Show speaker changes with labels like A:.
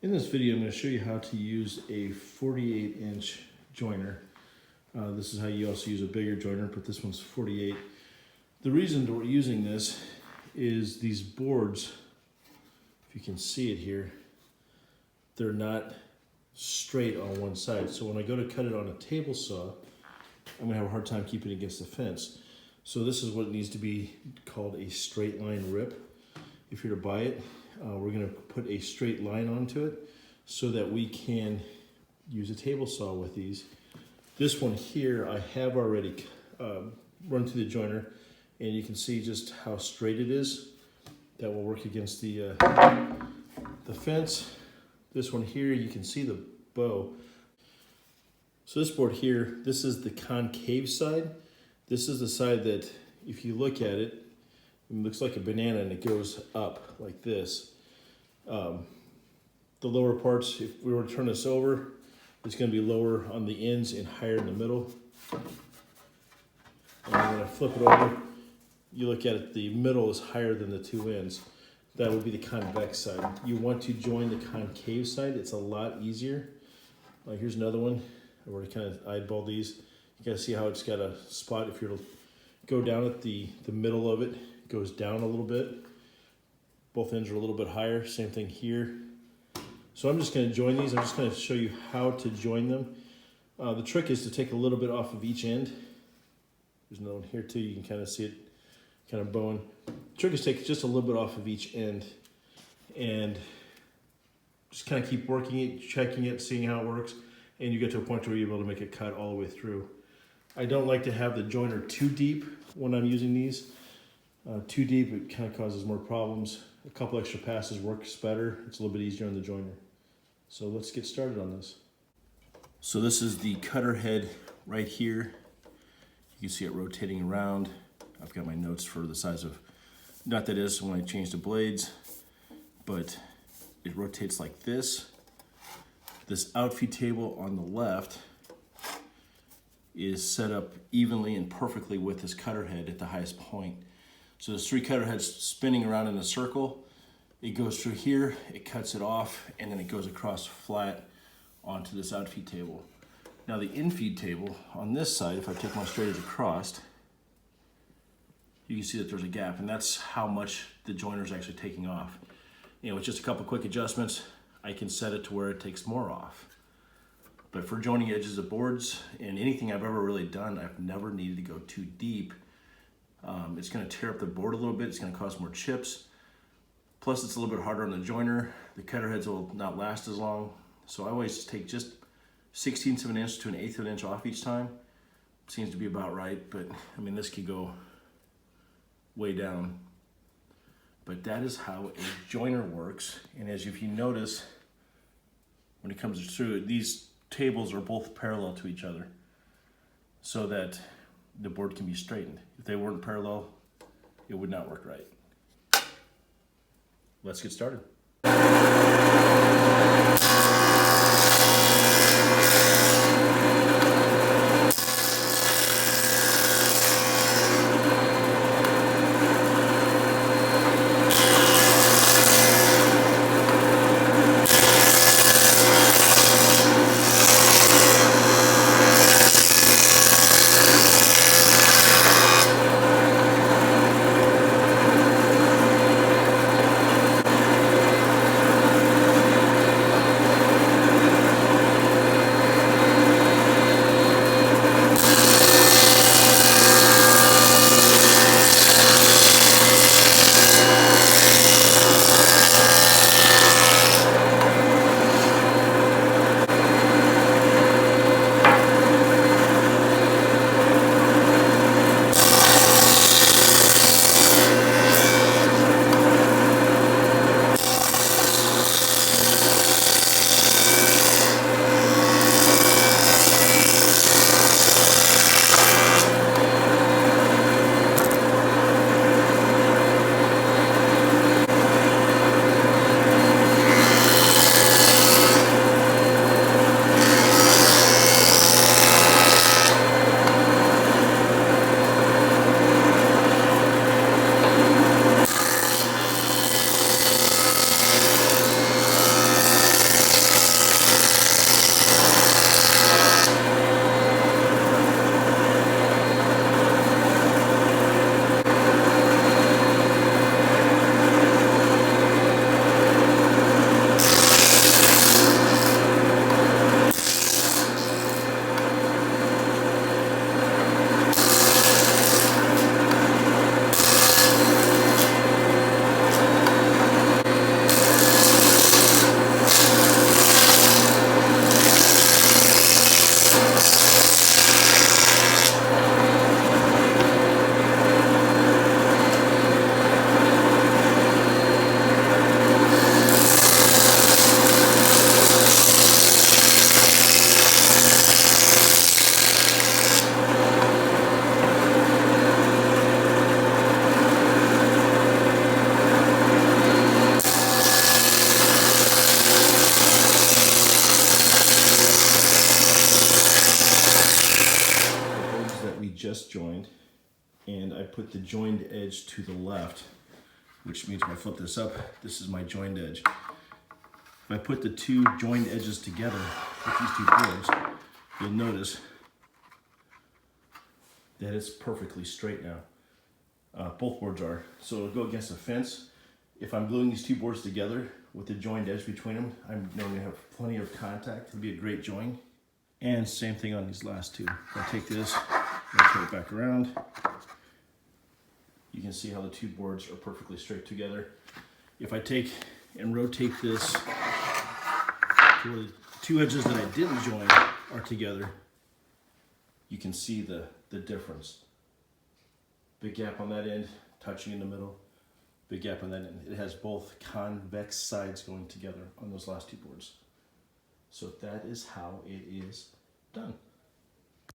A: In this video, I'm going to show you how to use a 48-inch joiner. This is how you also use a bigger joiner, but this one's 48. The reason that we're using this is these boards, if you can see it here, they're not straight on one side. So when I go to cut it on a table saw, I'm going to have a hard time keeping it against the fence. So this is what needs to be called a straight line rip. If you're to buy it, we're going to put a straight line onto it so that we can use a table saw with these. This one here I have already run through the joiner, and you can see just how straight it is. That will work against the fence. This one here, you can see the bow. So this board here, this is the concave side. This is the side that, if you look at it, it looks like a banana and it goes up like this. The lower parts, if we were to turn this over, it's going to be lower on the ends and higher in the middle. And when I flip it over, you look at it, the middle is higher than the two ends. That would be the convex side. You want to join the concave side. It's a lot easier. Here's another one. I've already kind of eyeballed these. You gotta see how it's got a spot. If you're to go down at the middle of it, it goes down a little bit. Both ends are a little bit higher. Same thing here. So I'm just gonna join these. I'm just gonna show you how to join them. The trick is to take a little bit off of each end. There's another one here too. You can kind of see it kind of bowing. The trick is to take just a little bit off of each end and just kind of keep working it, checking it, seeing how it works, and you get to a point where you're able to make it cut all the way through. I don't like to have the joiner too deep when I'm using these. Too deep, it kind of causes more problems. A couple extra passes works better. It's a little bit easier on the joiner. So let's get started on this. So this is the cutter head right here. You can see it rotating around. I've got my notes for the size of nut that is when I change the blades, but it rotates like this. This outfeed table on the left is set up evenly and perfectly with this cutter head at the highest point. So there's three cutter heads spinning around in a circle. It goes through here, it cuts it off, and then it goes across flat onto this outfeed table. Now the infeed table on this side, if I take my straight edge across, you can see that there's a gap, and that's how much the joiner is actually taking off. With just a couple quick adjustments, I can set it to where it takes more off. But for joining edges of boards and anything I've ever really done, I've never needed to go too deep. It's going to tear up the board a little bit. It's going to cause more chips. Plus, it's a little bit harder on the joiner. The cutter heads will not last as long. So I always take just 1/16 of an inch to 1/8 of an inch off each time. Seems to be about right, but I mean, this could go way down. But that is how a joiner works. And as if you notice, when it comes through, these tables are both parallel to each other so that the board can be straightened. If they weren't parallel, it would not work right. Let's get started. just joined, and I put the joined edge to the left, which means when I flip this up, this is my joined edge. If I put the two joined edges together with these two boards, you'll notice that it's perfectly straight now. Both boards are. So it'll go against the fence. If I'm gluing these two boards together with the joined edge between them, I'm going to have plenty of contact. It'll be a great join. And same thing on these last two. If I take this, rotate it back around, you can see how the two boards are perfectly straight together. If I take and rotate this to where the two edges that I didn't join are together, you can see the difference. Big gap on that end, touching in the middle. Big gap on that end. It has both convex sides going together on those last two boards. So that is how it is done.